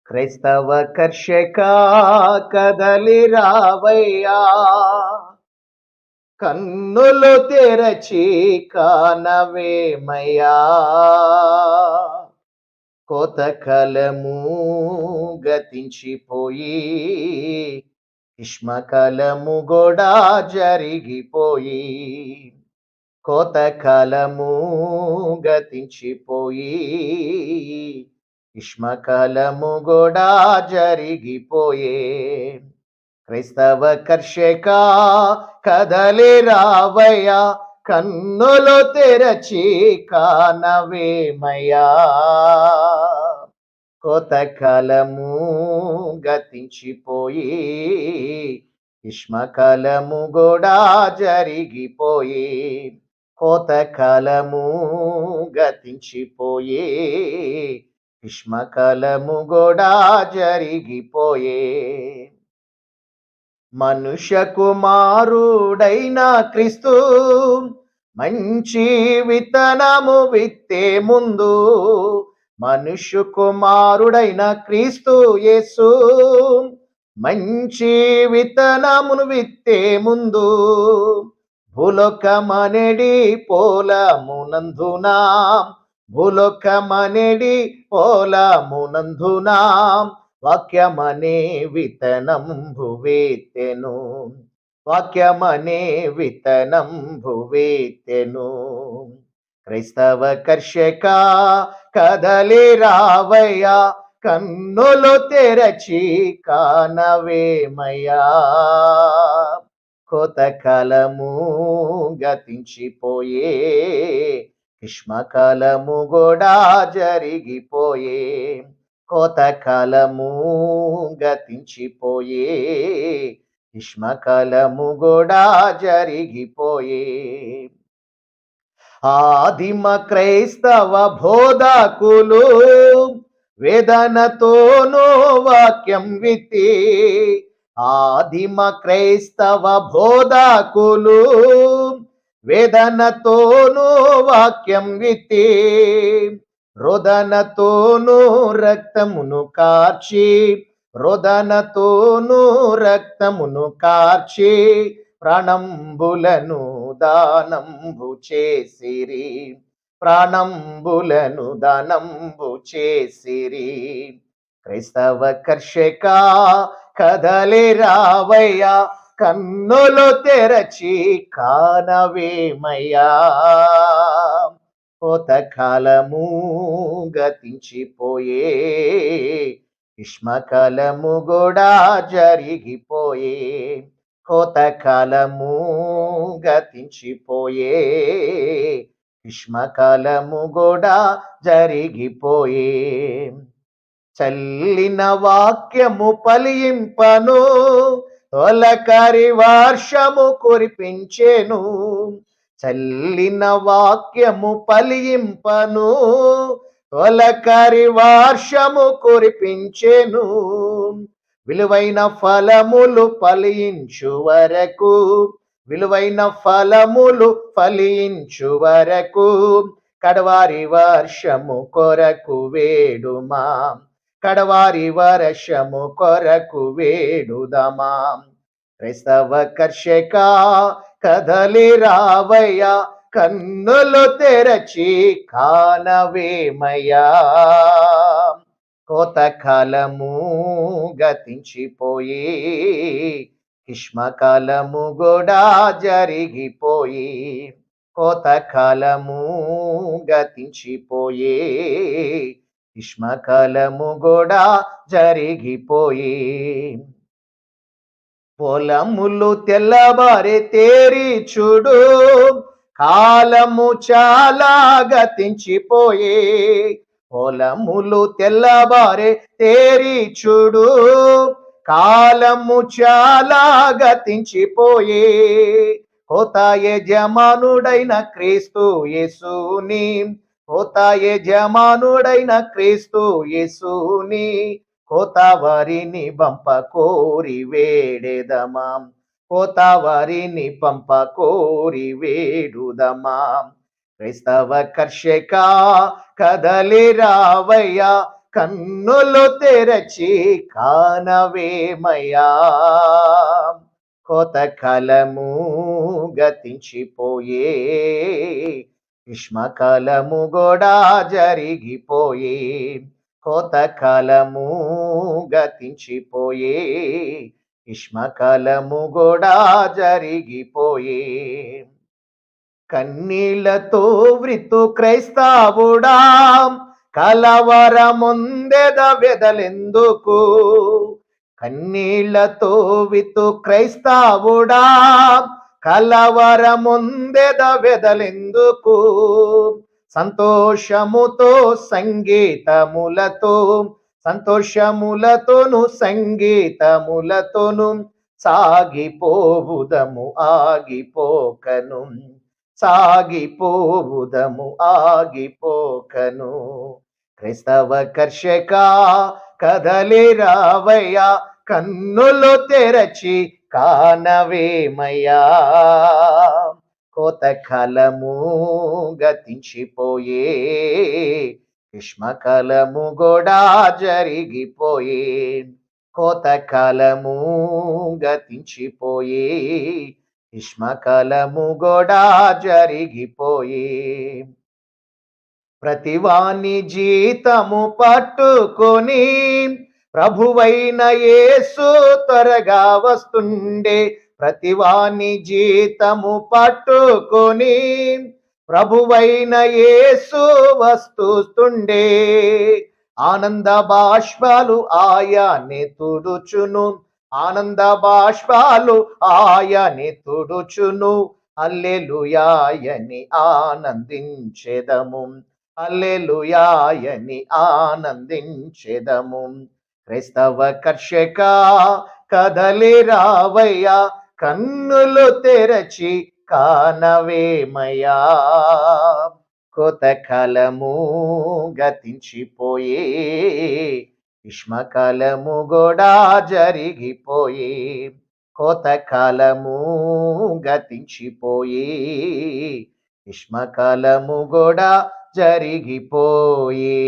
క్రైస్తవ కర్షక కదలి రావయ్యా, కన్నులు తెరచి కానవేమయ్యా. కోతకాలము గతించిపోయి, గ్రీష్మకాలము గూడా జరిగిపోయి. కోతకాలము గతించిపోయి, గ్రీష్మకాలము గూడా జరిగిపోయే. క్రైస్తవ కర్షక కదలి రావయ్యా, కన్నులు తెరచి కానవేమయ్యా. కోతకాలము గతించిపోయి, గ్రీష్మకాలము గూడా జరిగిపోయి. కోతకాలము గతించిపోయి, గ్రీష్మకాలము గూడా జరిగిపోయే. మనుష్య కుమారుడైన క్రీస్తు మంచి విత్తనము విత్తే ముందు, మనుష్య కుమారుడైన క్రీస్తు యేసు మంచి విత్తనమును విత్తే ముందు, భూలోకమనెడి పొలమునందునా, భూలోకమనెడి పొలమునందునా వాక్యమనే విత్తనంబు వేత్తెను, వాక్యమనే విత్తనంబు వేత్తెను. క్రైస్తవ కర్షక కదలి రావయ్యా, కన్నులు తెరచి కానవేమయ్యా. కోతకాలము గతించిపోయే, గ్రీష్మకాలము గూడా జరిగిపోయే. కోతకాలము గతించిపోయే, గ్రీష్మకాలము గూడా జరిగిపోయే. ఆదిమ క్రైస్తవ బోధకులు వేదనతోనూ వాక్యం విత్తి, ఆదిమ క్రైస్తవ బోధకులు వేదనతోనూ వాక్యం విత్తి, రోదనతోనూ రక్తమును కార్చి, రోదనతోనూ రక్తమును కార్చి, ప్రాణంబులను దానంబు చేసిరి, ప్రాణంబులను దానంబు చేసిరి. క్రైస్తవ కర్షక కదలి రావయ్యా, కన్నులు తెరచి కానవేమయ్యా. కోతకాలము గతించిపోయే, గ్రీష్మకాలము గూడా జరిగిపోయే. కోతకాలము గతించిపోయే, గ్రీష్మకాలము గూడా జరిగిపోయే. చల్లిన వాక్యము ఫలింపను, తొలకరి వర్షము కురిపించెను. చల్లిన వాక్యము ఫలింపను, తొలకరి వర్షము కురిపించెను. విలువైన ఫలములు ఫలించు వరకు, విలువైన ఫలములు ఫలించు వరకు, కడవారి వర్షము కొరకు వేడుమా, కడవారి వర్షము కొరకు వేడుదమా. క్రైస్తవ కర్షక కదలి రావయ్యా, కన్నులు తెరచి కానవేమయ్యా. కోతకాలము గతించిపోయి, గ్రీష్మకాలము గూడా జరిగిపోయి. కోతకాలము గతించిపోయి, గ్రీష్మకాలము గూడా జరిగిపోయి. పొలములు తెల్లబారే తేరి చూడు, కాలము చాలా గతించిపోయే. పొలములు తెల్లబారే తేరి చూడు, కాలము చాలా గతించిపోయే. కోత యజమానుడైన క్రీస్తు యేసుని, కోత యజమానుడైన క్రీస్తు యేసుని, కోతవారిని పంప కోరి వేడెదమా, కోతవారిని పంప కోరి వేడుదమా. క్రైస్తవ కర్షక కదలి రావయ్యా, కన్నులు తెరచి కానవేమయ్యా. కోతకాలము గతించిపోయే, గ్రీష్మకాలము కూడా జరిగిపోయే. కోతకాలము గతించిపోయే, గ్రీష్మకాలము కూడా జరిగిపోయే. కన్నీళ్లతో వృతు క్రైస్తవుడా, కలవరముందెద వెదలెందుకు. కన్నీళ్లతో వితు క్రైస్తవుడా, కలవరముందెద వెదలెందుకు. సంతోషముతో సంగీతములతో, సంతోషములతోను సంగీతములతోను సాగిపోవుదము ఆగిపోకను. సాగిపోవుదము ఆగిపోకను. క్రైస్తవ కర్షక కదలి రావయ్యా, కన్నులు తెరచి కానవేమయ్యా. కోతకాలము గతించిపోయే, గ్రీష్మకాలము కూడా జరిగిపోయే. కోతకాలము గతించిపోయే, గ్రీష్మకాలము కూడా జరిగిపోయే. ప్రతివాని జీతము పట్టుకొని ప్రభువైన యేసు త్వరగా వస్తుండే. ప్రతివాని జీతము పట్టుకొని ప్రభువైన యేసు వస్తుండే. ఆనంద బాష్పాలు ఆయనే తుడుచును, ఆనంద బాష్పాలు ఆయనే తుడుచును. హల్లెలూయాయని ఆనందించెదము, హల్లెలూయాయని ఆనందించెదము. క్రైస్తవ కర్షక కదలి రావయ్యా, కన్నులు తెరచి కానవేమయ్యా. కోతకాలము గతించిపోయే, గ్రీష్మకాలము కూడా జరిగిపోయే. కోతకాలము గతించిపోయే, గ్రీష్మకాలము కూడా జరిగిపోయే.